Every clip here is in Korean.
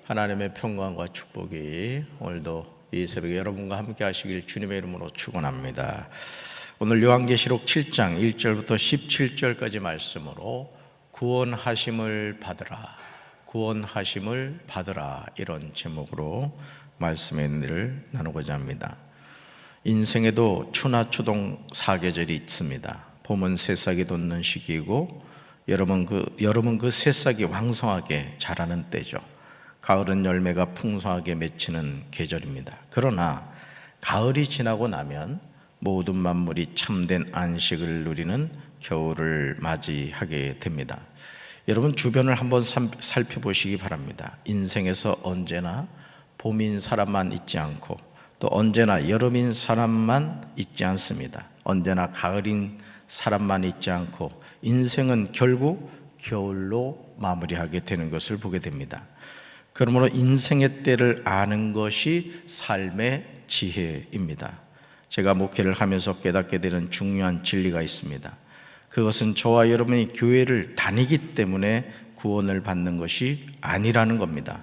하나님의 평강과 축복이 오늘도 이 새벽에 여러분과 함께 하시길 주님의 이름으로 축원합니다. 오늘 요한계시록 7장 1절부터 17절까지 말씀으로 구원하심을 받으라, 구원하심을 받으라, 이런 제목으로 말씀의 은혜를 나누고자 합니다. 인생에도 추나 추동 사계절이 있습니다. 봄은 새싹이 돋는 시기이고 여름은 그 새싹이 왕성하게 자라는 때죠. 가을은 열매가 풍성하게 맺히는 계절입니다. 그러나 가을이 지나고 나면 모든 만물이 참된 안식을 누리는 겨울을 맞이하게 됩니다. 여러분 주변을 한번 살펴보시기 바랍니다. 인생에서 언제나 봄인 사람만 있지 않고 또 언제나 여름인 사람만 있지 않습니다. 언제나 가을인 사람만 있지 않고 인생은 결국 겨울로 마무리하게 되는 것을 보게 됩니다. 그러므로 인생의 때를 아는 것이 삶의 지혜입니다. 제가 목회를 하면서 깨닫게 되는 중요한 진리가 있습니다. 그것은 저와 여러분이 교회를 다니기 때문에 구원을 받는 것이 아니라는 겁니다.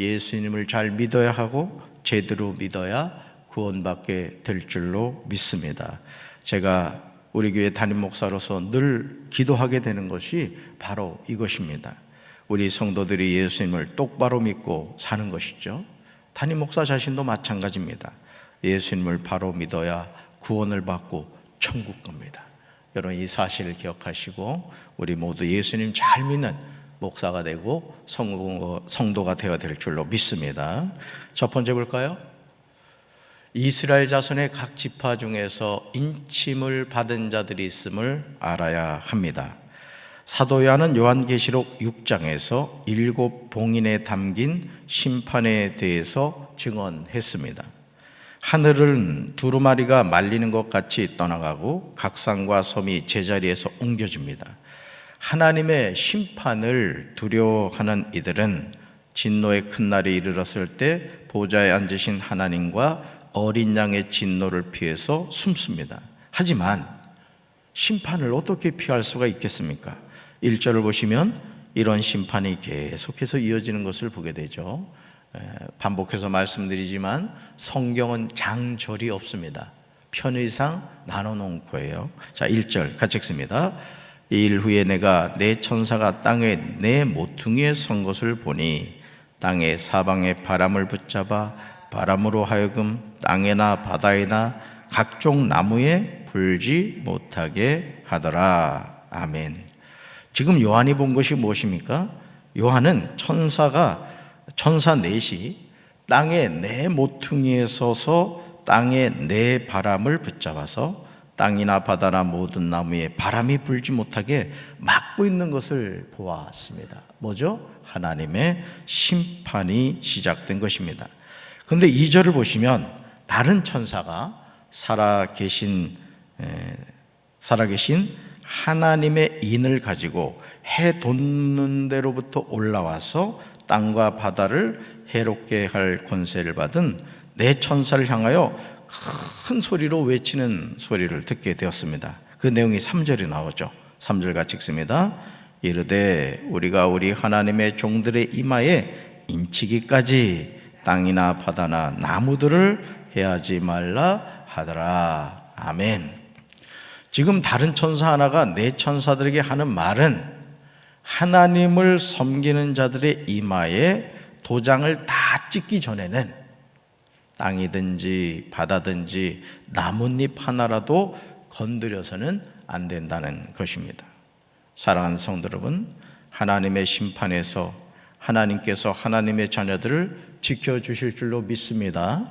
예수님을 잘 믿어야 하고 제대로 믿어야 구원받게 될 줄로 믿습니다. 제가 우리 교회 담임 목사로서 늘 기도하게 되는 것이 바로 이것입니다. 우리 성도들이 예수님을 똑바로 믿고 사는 것이죠. 담임 목사 자신도 마찬가지입니다. 예수님을 바로 믿어야 구원을 받고 천국 갑니다. 여러분 이 사실을 기억하시고 우리 모두 예수님 잘 믿는 목사가 되고 성도가 되어야 될 줄로 믿습니다. 첫 번째 볼까요? 이스라엘 자손의 각 지파 중에서 인침을 받은 자들이 있음을 알아야 합니다. 사도 요한은 요한계시록 6장에서 7 봉인에 담긴 심판에 대해서 증언했습니다. 하늘은 두루마리가 말리는 것 같이 떠나가고 각 산과 섬이 제자리에서 옮겨집니다. 하나님의 심판을 두려워하는 이들은 진노의 큰 날이 이르렀을 때 보좌에 앉으신 하나님과 어린 양의 진노를 피해서 숨습니다. 하지만 심판을 어떻게 피할 수가 있겠습니까? 1절을 보시면 이런 심판이 계속해서 이어지는 것을 보게 되죠. 반복해서 말씀드리지만 성경은 장절이 없습니다. 편의상 나눠놓은 거예요. 자, 1절 같이 읽습니다. 이 일 후에 내가 내 천사가 땅에 내 모퉁이에 선 것을 보니 땅의 사방의 바람을 붙잡아 바람으로 하여금 땅에나 바다에나 각종 나무에 불지 못하게 하더라. 아멘. 지금 요한이 본 것이 무엇입니까? 요한은 천사 넷이 땅의 네 모퉁이에 서서 땅의 네 바람을 붙잡아서 땅이나 바다나 모든 나무에 바람이 불지 못하게 막고 있는 것을 보았습니다. 뭐죠? 하나님의 심판이 시작된 것입니다. 그런데 2절을 보시면 다른 천사가 살아계신 하나님의 인을 가지고 해 돋는 데로부터 올라와서 땅과 바다를 해롭게 할 권세를 받은 네 천사를 향하여 큰 소리로 외치는 소리를 듣게 되었습니다. 그 내용이 3절에 나오죠. 3절 같이 읽습니다. 이르되 우리가 우리 하나님의 종들의 이마에 인치기까지 땅이나 바다나 나무들을 해하지 말라 하더라. 아멘. 지금 다른 천사 하나가 네 천사들에게 하는 말은 하나님을 섬기는 자들의 이마에 도장을 다 찍기 전에는 땅이든지 바다든지 나뭇잎 하나라도 건드려서는 안 된다는 것입니다. 사랑하는 성도 여러분, 하나님의 심판에서 하나님께서 하나님의 자녀들을 지켜주실 줄로 믿습니다.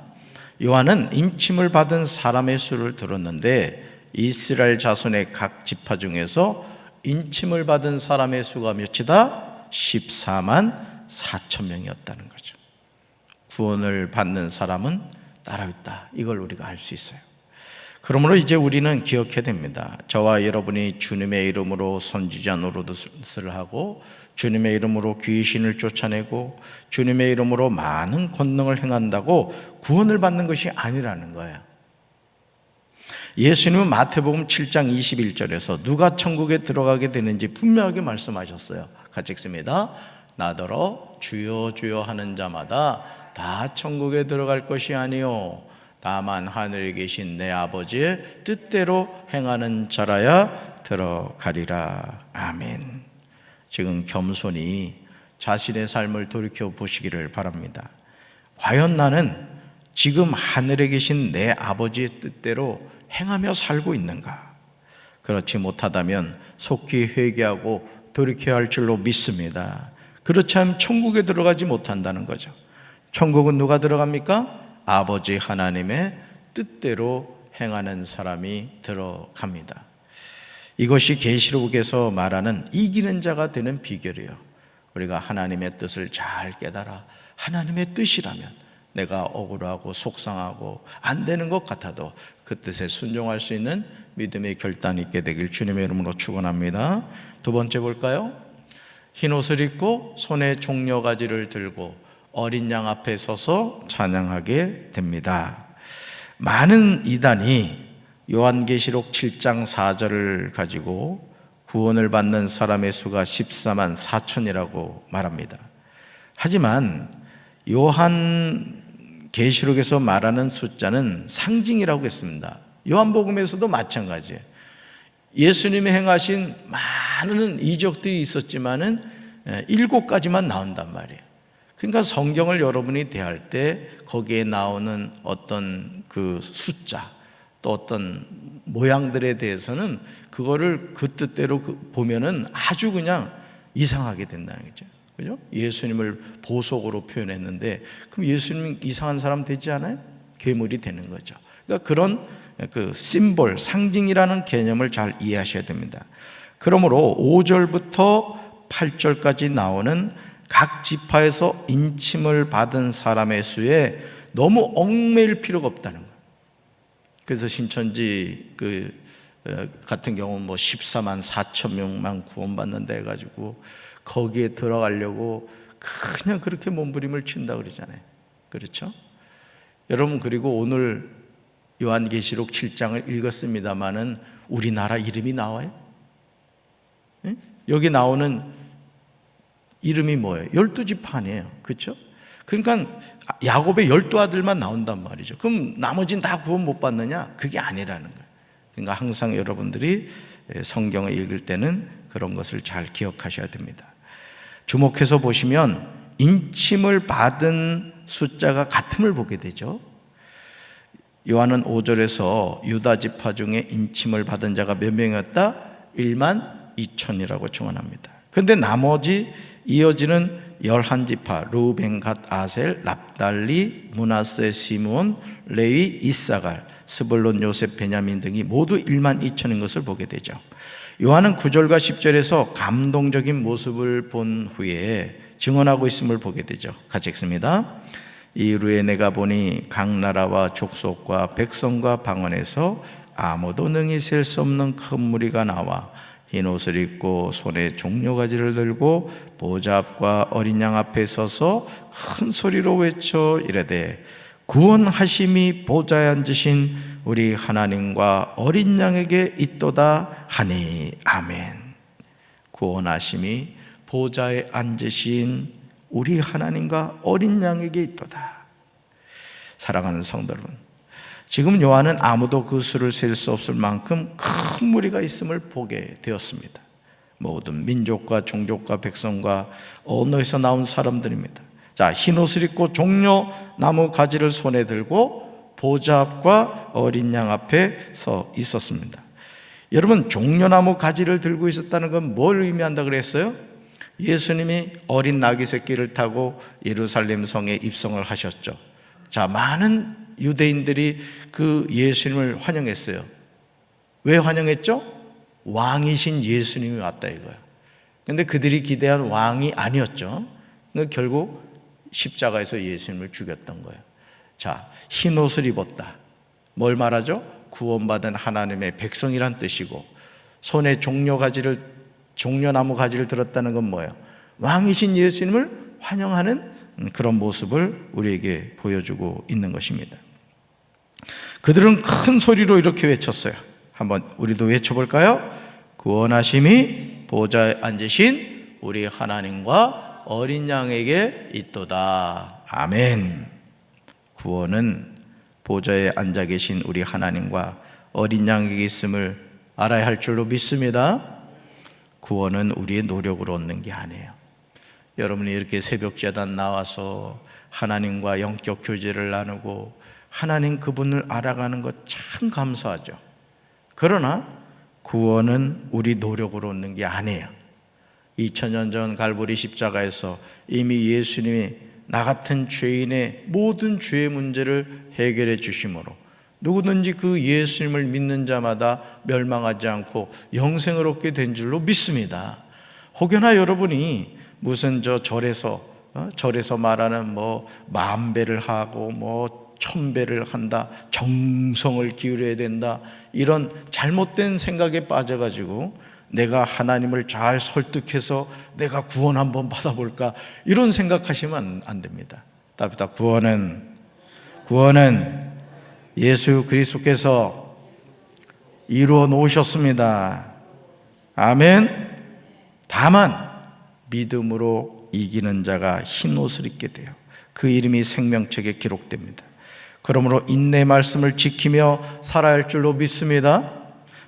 요한은 인침을 받은 사람의 수를 들었는데 이스라엘 자손의 각 지파 중에서 인침을 받은 사람의 수가 몇이다? 14만 4천 명이었다는 거죠. 구원을 받는 사람은 따로 있다. 이걸 우리가 알 수 있어요. 그러므로 이제 우리는 기억해야 됩니다. 저와 여러분이 주님의 이름으로 선지자 노릇을 하고 주님의 이름으로 귀신을 쫓아내고 주님의 이름으로 많은 권능을 행한다고 구원을 받는 것이 아니라는 거예요. 예수님은 마태복음 7장 21절에서 누가 천국에 들어가게 되는지 분명하게 말씀하셨어요. 같이 읽습니다. 나더러 주여 주여 하는 자마다 다 천국에 들어갈 것이 아니요 다만 하늘에 계신 내 아버지의 뜻대로 행하는 자라야 들어가리라. 아멘. 지금 겸손히 자신의 삶을 돌이켜 보시기를 바랍니다. 과연 나는 지금 하늘에 계신 내 아버지의 뜻대로 행하며 살고 있는가? 그렇지 못하다면 속히 회개하고 돌이켜야 할 줄로 믿습니다. 그렇지 않으면 천국에 들어가지 못한다는 거죠. 천국은 누가 들어갑니까? 아버지 하나님의 뜻대로 행하는 사람이 들어갑니다. 이것이 계시록에서 말하는 이기는 자가 되는 비결이에요. 우리가 하나님의 뜻을 잘 깨달아 하나님의 뜻이라면 내가 억울하고 속상하고 안 되는 것 같아도 그 뜻에 순종할 수 있는 믿음의 결단이 있게 되길 주님의 이름으로 축원합니다. 두 번째 볼까요? 흰 옷을 입고 손에 종려가지를 들고 어린 양 앞에 서서 찬양하게 됩니다. 많은 이단이 요한계시록 7장 4절을 가지고 구원을 받는 사람의 수가 14만 4천이라고 말합니다. 하지만 요한계시록에서 말하는 숫자는 상징이라고 했습니다. 요한복음에서도 마찬가지예요. 예수님이 행하신 많은 이적들이 있었지만은 7가지만 나온단 말이에요. 그러니까 성경을 여러분이 대할 때 거기에 나오는 어떤 그 숫자 또 어떤 모양들에 대해서는 그거를 그 뜻대로 보면은 아주 그냥 이상하게 된다는 거죠. 그죠? 예수님을 보석으로 표현했는데 그럼 예수님 이상한 사람 되지 않아요? 괴물이 되는 거죠. 그러니까 그런 그 심볼, 상징이라는 개념을 잘 이해하셔야 됩니다. 그러므로 5절부터 8절까지 나오는 각 지파에서 인침을 받은 사람의 수에 너무 얽매일 필요가 없다는 거예요. 그래서 신천지 같은 경우는 14만 4천 명만 구원받는다 해가지고 거기에 들어가려고 그냥 그렇게 몸부림을 친다 그러잖아요. 그렇죠? 여러분, 그리고 오늘 요한계시록 7장을 읽었습니다마는 우리나라 이름이 나와요? 네? 여기 나오는 이름이 뭐예요? 12지파 아니에요. 그렇죠? 그러니까 야곱의 12아들만 나온단 말이죠. 그럼 나머지는 다 구원 못 받느냐? 그게 아니라는 거예요. 그러니까 항상 여러분들이 성경을 읽을 때는 그런 것을 잘 기억하셔야 됩니다. 주목해서 보시면 인침을 받은 숫자가 같음을 보게 되죠. 요한은 5절에서 유다 지파 중에 인침을 받은 자가 몇 명이었다? 1만 2천이라고 증언합니다. 그런데 나머지 이어지는 11지파 루벤, 갓, 아셀, 납달리, 므낫세, 시므온, 레위, 이사갈, 스불론, 요셉, 베냐민 등이 모두 1만 2천인 것을 보게 되죠. 요한은 9절과 10절에서 감동적인 모습을 본 후에 증언하고 있음을 보게 되죠. 같이 읽습니다. 이후에 내가 보니 각 나라와 족속과 백성과 방언에서 아무도 능히 셀 수 없는 큰 무리가 나와 흰 옷을 입고 손에 종려가지를 들고 보좌 앞과 어린 양 앞에 서서 큰 소리로 외쳐 이르되 구원하심이 보좌에 앉으신 우리 하나님과 어린 양에게 있도다 하니 아멘. 구원하심이 보좌에 앉으신 우리 하나님과 어린 양에게 있도다. 사랑하는 성도 여러분, 지금 요한은 아무도 그 수를 셀 수 없을 만큼 큰 무리가 있음을 보게 되었습니다. 모든 민족과 종족과 백성과 언어에서 나온 사람들입니다. 자, 흰 옷을 입고 종려 나무 가지를 손에 들고 보좌 앞과 어린 양 앞에 서 있었습니다. 여러분, 종려나무 가지를 들고 있었다는 건 뭘 의미한다 그랬어요? 예수님이 어린 나귀 새끼를 타고 예루살렘 성에 입성을 하셨죠. 자, 많은 유대인들이 그 예수님을 환영했어요. 왜 환영했죠? 왕이신 예수님이 왔다 이거예요. 근데 그들이 기대한 왕이 아니었죠. 근데 결국 십자가에서 예수님을 죽였던 거예요. 자, 흰 옷을 입었다. 뭘 말하죠? 구원받은 하나님의 백성이란 뜻이고, 손에 종려나무 가지를 들었다는 건 뭐예요? 왕이신 예수님을 환영하는 그런 모습을 우리에게 보여주고 있는 것입니다. 그들은 큰 소리로 이렇게 외쳤어요. 한번 우리도 외쳐볼까요? 구원하심이 보좌에 앉으신 우리 하나님과 어린 양에게 있도다. 아멘. 구원은 보좌에 앉아 계신 우리 하나님과 어린 양에게 있음을 알아야 할 줄로 믿습니다. 구원은 우리의 노력으로 얻는 게 아니에요. 여러분이 이렇게 새벽 제단 나와서 하나님과 영적 교제를 나누고 하나님 그분을 알아가는 것 참 감사하죠. 그러나 구원은 우리 노력으로 얻는 게 아니에요. 2000년 전 갈보리 십자가에서 이미 예수님이 나 같은 죄인의 모든 죄의 문제를 해결해 주심으로 누구든지 그 예수님을 믿는 자마다 멸망하지 않고 영생을 얻게 된 줄로 믿습니다. 혹여나 여러분이 무슨 절에서 말하는 만배를 하고 1000배를 한다, 정성을 기울여야 된다, 이런 잘못된 생각에 빠져가지고 내가 하나님을 잘 설득해서 내가 구원 한번 받아볼까, 이런 생각하시면 안 됩니다. 답이다. 구원은 예수 그리스도께서 이루어 놓으셨습니다. 아멘. 다만 믿음으로 이기는 자가 흰 옷을 입게 돼요. 그 이름이 생명책에 기록됩니다. 그러므로 인내 말씀을 지키며 살아야 할 줄로 믿습니다.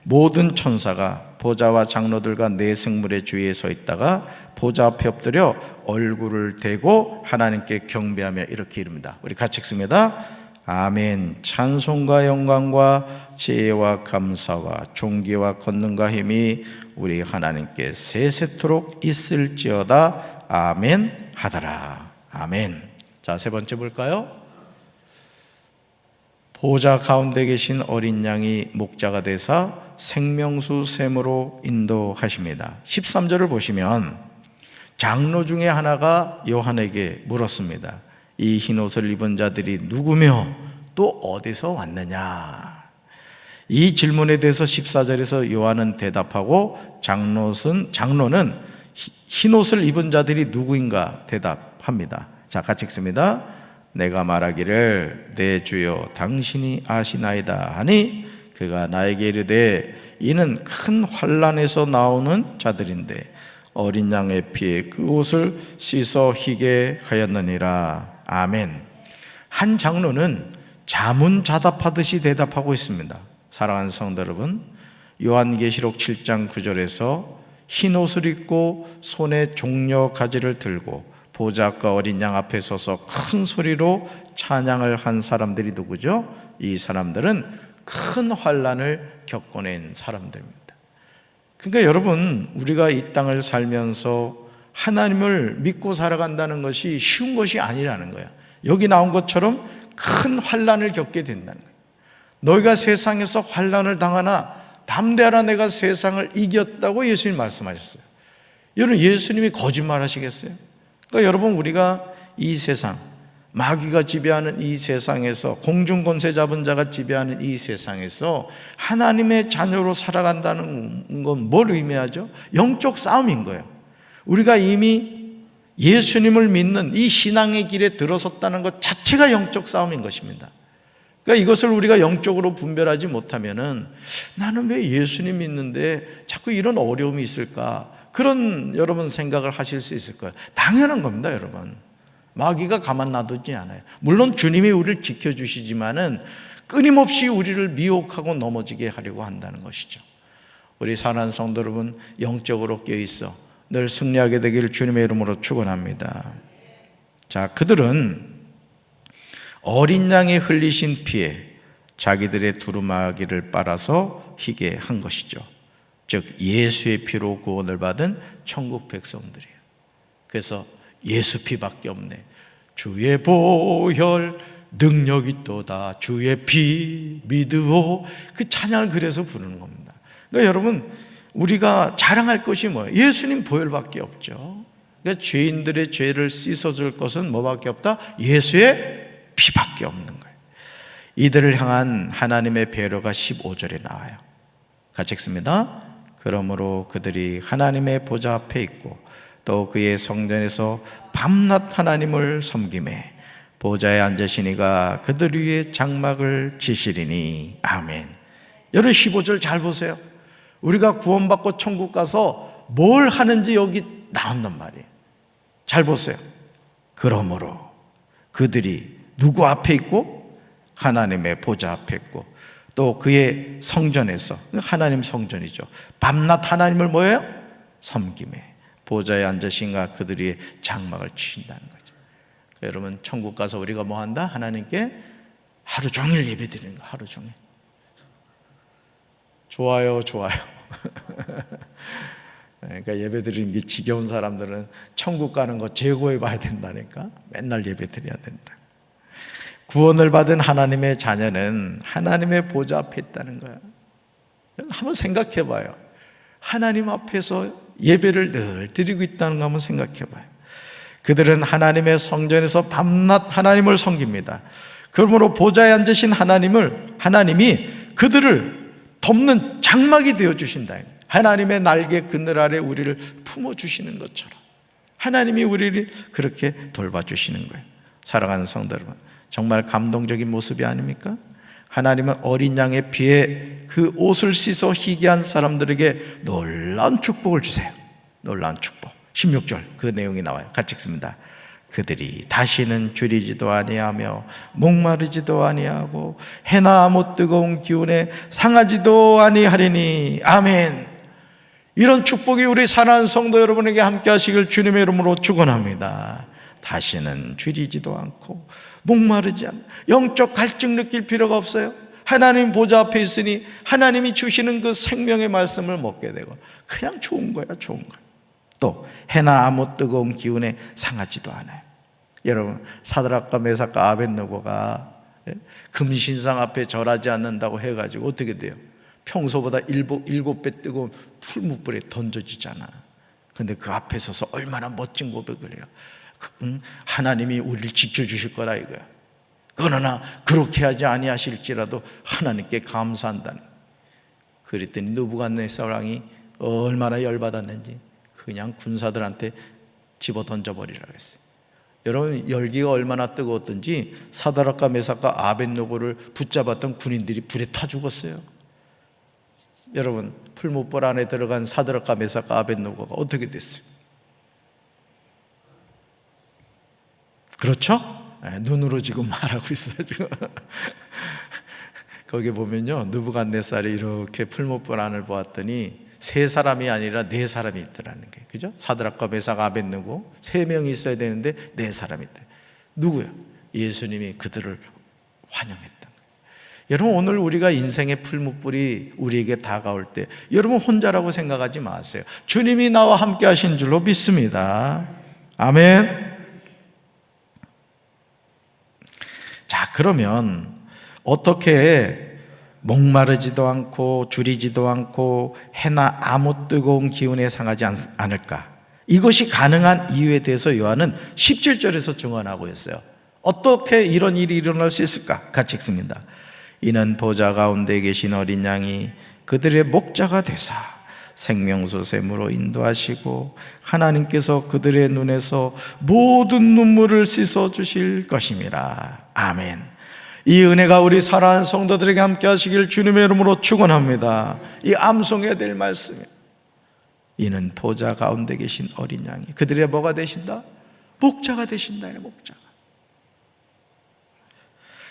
모든 천사가 보좌와 장로들과 네 생물의 주위에 서 있다가 보좌 앞에 엎드려 얼굴을 대고 하나님께 경배하며 이렇게 이릅니다. 우리 같이 읽습니다. 아멘. 찬송과 영광과 지혜와 감사와 존귀와 권능과 힘이 우리 하나님께 세세토록 있을지어다. 아멘 하더라. 아멘. 자, 세 번째 볼까요? 보좌 가운데 계신 어린 양이 목자가 되사 생명수 샘으로 인도하십니다. 13절을 보시면 장로 중에 하나가 요한에게 물었습니다. 이 흰옷을 입은 자들이 누구며 또 어디서 왔느냐? 이 질문에 대해서 14절에서 요한은 대답하고 장로는 흰옷을 입은 자들이 누구인가 대답합니다. 자, 같이 읽습니다. 내가 말하기를 내 주여 당신이 아시나이다 하니 그가 나에게 이르되 이는 큰 환난에서 나오는 자들인데 어린 양의 피에 그 옷을 씻어 희게 하였느니라. 아멘. 한 장로는 자문자답하듯이 대답하고 있습니다. 사랑하는 성도 여러분, 요한계시록 7장 9절에서 흰 옷을 입고 손에 종려 가지를 들고 보좌 앞과 어린 양 앞에 서서 큰 소리로 찬양을 한 사람들이 누구죠? 이 사람들은 큰 환난을 겪어낸 사람들입니다. 그러니까 여러분, 우리가 이 땅을 살면서 하나님을 믿고 살아간다는 것이 쉬운 것이 아니라는 거야. 여기 나온 것처럼 큰 환난을 겪게 된다는 거야. 너희가 세상에서 환난을 당하나 담대하라, 내가 세상을 이겼다고 예수님 말씀하셨어요. 여러분, 예수님이 거짓말 하시겠어요? 그러니까 여러분, 우리가 이 세상, 마귀가 지배하는 이 세상에서, 공중권세 잡은 자가 지배하는 이 세상에서 하나님의 자녀로 살아간다는 건 뭘 의미하죠? 영적 싸움인 거예요. 우리가 이미 예수님을 믿는 이 신앙의 길에 들어섰다는 것 자체가 영적 싸움인 것입니다. 그러니까 이것을 우리가 영적으로 분별하지 못하면은 나는 왜 예수님 믿는데 자꾸 이런 어려움이 있을까? 그런 여러분 생각을 하실 수 있을 거예요. 당연한 겁니다, 여러분. 마귀가 가만 놔두지 않아요. 물론 주님이 우리를 지켜주시지만은 끊임없이 우리를 미혹하고 넘어지게 하려고 한다는 것이죠. 우리 사랑하는 성도 여러분, 영적으로 깨어있어 늘 승리하게 되기를 주님의 이름으로 축원합니다. 자, 그들은 어린 양이 흘리신 피에 자기들의 두루마기를 빨아서 희게 한 것이죠. 즉 예수의 피로 구원을 받은 천국 백성들이에요. 그래서 예수 피밖에 없네. 주의 보혈 능력 있도다. 주의 피 믿으오. 그 찬양을 그래서 부르는 겁니다. 그러니까 여러분, 우리가 자랑할 것이 뭐예요? 예수님 보혈밖에 없죠. 그러니까 죄인들의 죄를 씻어줄 것은 뭐밖에 없다? 예수의 피밖에 없는 거예요. 이들을 향한 하나님의 배려가 15절에 나와요. 같이 읽습니다. 그러므로 그들이 하나님의 보좌 앞에 있고 또 그의 성전에서 밤낮 하나님을 섬기매 보좌에 앉으시니가 그들 위에 장막을 치시리니. 아멘. 여러분, 15절 잘 보세요. 우리가 구원받고 천국 가서 뭘 하는지 여기 나온단 말이에요. 잘 보세요. 그러므로 그들이 누구 앞에 있고? 하나님의 보좌 앞에 있고 또 그의 성전에서, 하나님 성전이죠, 밤낮 하나님을 뭐예요? 섬김에 보좌에 앉으신가 그들이 장막을 치신다는 거죠. 그러니까 여러분, 천국 가서 우리가 뭐 한다? 하나님께 하루 종일 예배 드리는 거, 하루 종일. 좋아요. 그러니까 예배 드리는 게 지겨운 사람들은 천국 가는 거 재고해 봐야 된다니까. 맨날 예배 드려야 된다. 구원을 받은 하나님의 자녀는 하나님의 보좌 앞에 있다는 거야. 한번 생각해 봐요. 하나님 앞에서 예배를 늘 드리고 있다는 거 한번 생각해 봐요. 그들은 하나님의 성전에서 밤낮 하나님을 섬깁니다. 그러므로 보좌에 앉으신 하나님이 그들을 덮는 장막이 되어 주신다. 하나님의 날개 그늘 아래 우리를 품어주시는 것처럼 하나님이 우리를 그렇게 돌봐주시는 거예요. 사랑하는 성도 여러분, 정말 감동적인 모습이 아닙니까? 하나님은 어린 양의 피에 그 옷을 씻어 희귀한 사람들에게 놀라운 축복을 주세요. 놀라운 축복. 16절 그 내용이 나와요. 같이 읽습니다. 그들이 다시는 줄이지도 아니하며 목마르지도 아니하고 해나 못 뜨거운 기운에 상하지도 아니하리니. 아멘. 이런 축복이 우리 사랑하는 성도 여러분에게 함께 하시길 주님의 이름으로 축원합니다. 다시는 줄이지도 않고 목마르지 않고 영적 갈증 느낄 필요가 없어요. 하나님 보좌 앞에 있으니 하나님이 주시는 그 생명의 말씀을 먹게 되고 그냥 좋은 거야, 좋은 거야. 또 해나 아무 뜨거운 기운에 상하지도 않아요. 여러분, 사드락과 메삭과 아벳느고가 금신상 앞에 절하지 않는다고 해가지고 어떻게 돼요? 평소보다 7배 뜨거운 풀무불에 던져지잖아. 근데 그 앞에 서서 얼마나 멋진 고백을 해요. 하나님이 우리를 지켜주실 거라 이거야. 그러나 그렇게 하지 아니하실지라도 하나님께 감사한다는. 그랬더니 느부갓네살 왕이 얼마나 열받았는지 그냥 군사들한테 집어 던져버리라고 했어요. 여러분, 열기가 얼마나 뜨거웠던지 사드락과 메삭과 아벳느고를 붙잡았던 군인들이 불에 타 죽었어요. 여러분, 풀무불 안에 들어간 사드락과 메삭과 아벳느고가 어떻게 됐어요? 그렇죠? 눈으로 지금 말하고 있어요, 지금. 거기 보면요, 느부갓네살이 이렇게 풀무불 안을 보았더니 세 사람이 아니라 네 사람이 있더라는 게, 그죠? 사드락과 메삭 아벳느고 세 명이 있어야 되는데 네 사람이 있다. 누구요? 예수님이 그들을 환영했다. 여러분, 오늘 우리가 인생의 풀무불이 우리에게 다가올 때 여러분 혼자라고 생각하지 마세요. 주님이 나와 함께 하신 줄로 믿습니다. 아멘. 자, 그러면 어떻게 목마르지도 않고 줄이지도 않고 해나 아무 뜨거운 기운에 상하지 않을까? 이것이 가능한 이유에 대해서 요한은 17절에서 증언하고 있어요. 어떻게 이런 일이 일어날 수 있을까? 같이 읽습니다. 이는 보좌 가운데 계신 어린 양이 그들의 목자가 되사 생명수 샘으로 인도하시고 하나님께서 그들의 눈에서 모든 눈물을 씻어 주실 것임이라. 아멘. 이 은혜가 우리 사랑하는 성도들에게 함께 하시길 주님의 이름으로 축원합니다. 이 암송해야 될 말씀이에요. 이는 보좌 가운데 계신 어린 양이 그들의 뭐가 되신다? 목자가 되신다. 목자가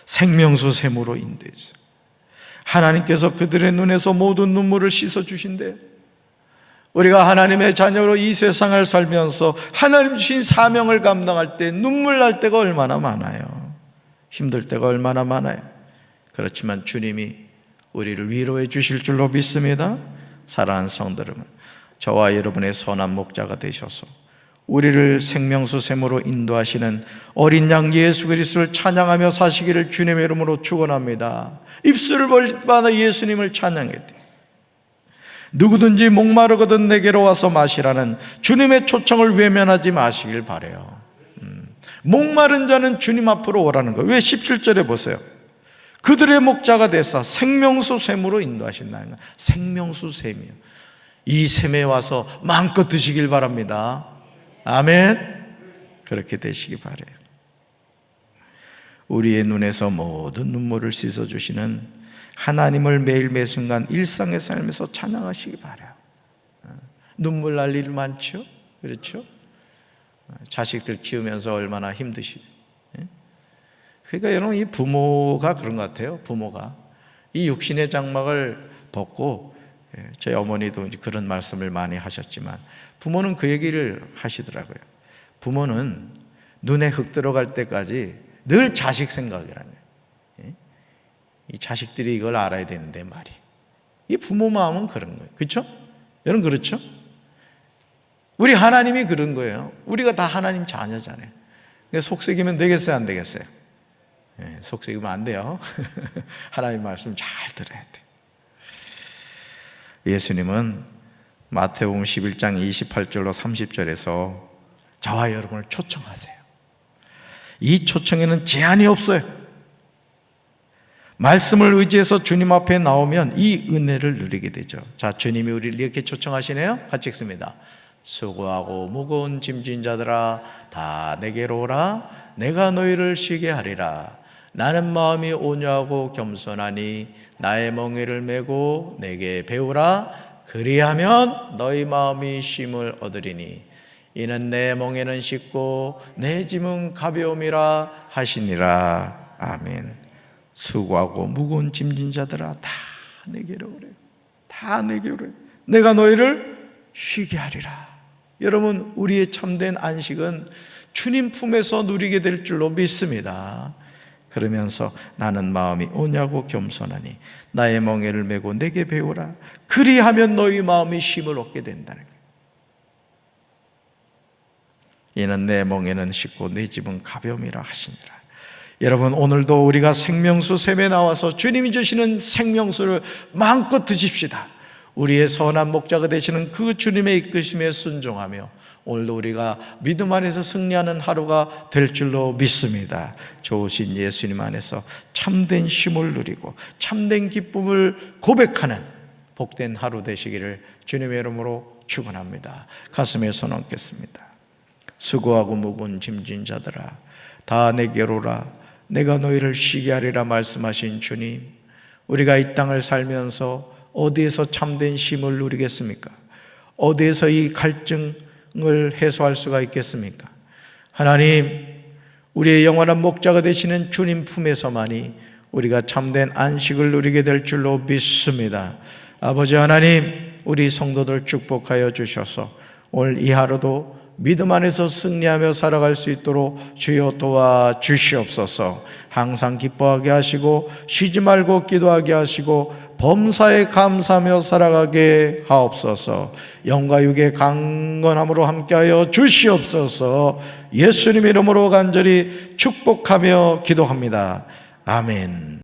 생명수 샘으로 인도해주세요. 하나님께서 그들의 눈에서 모든 눈물을 씻어주신대요. 우리가 하나님의 자녀로 이 세상을 살면서 하나님 주신 사명을 감당할 때 눈물 날 때가 얼마나 많아요. 힘들 때가 얼마나 많아요. 그렇지만 주님이 우리를 위로해 주실 줄로 믿습니다. 사랑하는 성도 여러분, 저와 여러분의 선한 목자가 되셔서 우리를 생명수 샘으로 인도하시는 어린 양 예수 그리스도를 찬양하며 사시기를 주님의 이름으로 축원합니다. 입술을 벌리받아 예수님을 찬양해야 돼. 누구든지 목마르거든 내게로 와서 마시라는 주님의 초청을 외면하지 마시길 바라요. 목마른 자는 주님 앞으로 오라는 거예요. 왜? 17절에 보세요. 그들의 목자가 되사 생명수 샘으로 인도하신다는 거예요. 생명수 샘이요. 이 샘에 와서 마음껏 드시길 바랍니다. 아멘. 그렇게 되시기 바라요. 우리의 눈에서 모든 눈물을 씻어주시는 하나님을 매일 매순간 일상의 삶에서 찬양하시기 바라요. 눈물 날 일 많죠? 그렇죠? 자식들 키우면서 얼마나 힘드시. 그러니까 여러분, 이 부모가 그런 것 같아요. 부모가 이 육신의 장막을 벗고, 저희 어머니도 이제 그런 말씀을 많이 하셨지만 부모는 그 얘기를 하시더라고요. 부모는 눈에 흙 들어갈 때까지 늘 자식 생각이라는 거예요. 이 자식들이 이걸 알아야 되는데 말이. 이 부모 마음은 그런 거예요. 그렇죠? 여러분, 그렇죠? 우리 하나님이 그런 거예요. 우리가 다 하나님 자녀잖아요. 속썩이면 되겠어요, 안 되겠어요? 속썩이면 안 돼요. 하나님 말씀 잘 들어야 돼요. 예수님은 마태복음 11장 28절로 30절에서 저와 여러분을 초청하세요. 이 초청에는 제한이 없어요. 말씀을 의지해서 주님 앞에 나오면 이 은혜를 누리게 되죠. 자, 주님이 우리를 이렇게 초청하시네요. 같이 읽습니다. 수고하고 무거운 짐진 자들아 다 내게로 오라. 내가 너희를 쉬게 하리라. 나는 마음이 온유하고 겸손하니 나의 멍에를 메고 내게 배우라. 그리하면 너희 마음이 쉼을 얻으리니 이는 내 멍에는 쉽고 내 짐은 가벼움이라 하시니라. 아멘. 수고하고 무거운 짐진 자들아 다 내게로 오래. 다 내게로 오래. 내가 너희를 쉬게 하리라. 여러분, 우리의 참된 안식은 주님 품에서 누리게 될 줄로 믿습니다. 그러면서 나는 마음이 온유하고 겸손하니 나의 멍에를 메고 내게 배우라. 그리하면 너희 마음이 쉼을 얻게 된다는 거예요. 이는 내 멍에는 쉽고 내 짐은 가벼움이라 하시니라. 여러분, 오늘도 우리가 생명수 샘에 나와서 주님이 주시는 생명수를 마음껏 드십시다. 우리의 선한 목자가 되시는 그 주님의 이끄심에 순종하며 오늘도 우리가 믿음 안에서 승리하는 하루가 될 줄로 믿습니다. 좋으신 예수님 안에서 참된 쉼을 누리고 참된 기쁨을 고백하는 복된 하루 되시기를 주님의 이름으로 축원합니다. 가슴에 손 얹겠습니다. 수고하고 무거운 짐진 자들아 다 내게로 오라. 내가 너희를 쉬게 하리라 말씀하신 주님, 우리가 이 땅을 살면서 어디에서 참된 쉼을 누리겠습니까? 어디에서 이 갈증을 해소할 수가 있겠습니까? 하나님, 우리의 영원한 목자가 되시는 주님 품에서만이 우리가 참된 안식을 누리게 될 줄로 믿습니다. 아버지 하나님, 우리 성도들 축복하여 주셔서 오늘 이 하루도 믿음 안에서 승리하며 살아갈 수 있도록 주여 도와주시옵소서. 항상 기뻐하게 하시고 쉬지 말고 기도하게 하시고 범사에 감사하며 살아가게 하옵소서. 영과 육의 강건함으로 함께하여 주시옵소서. 예수님 이름으로 간절히 축복하며 기도합니다. 아멘.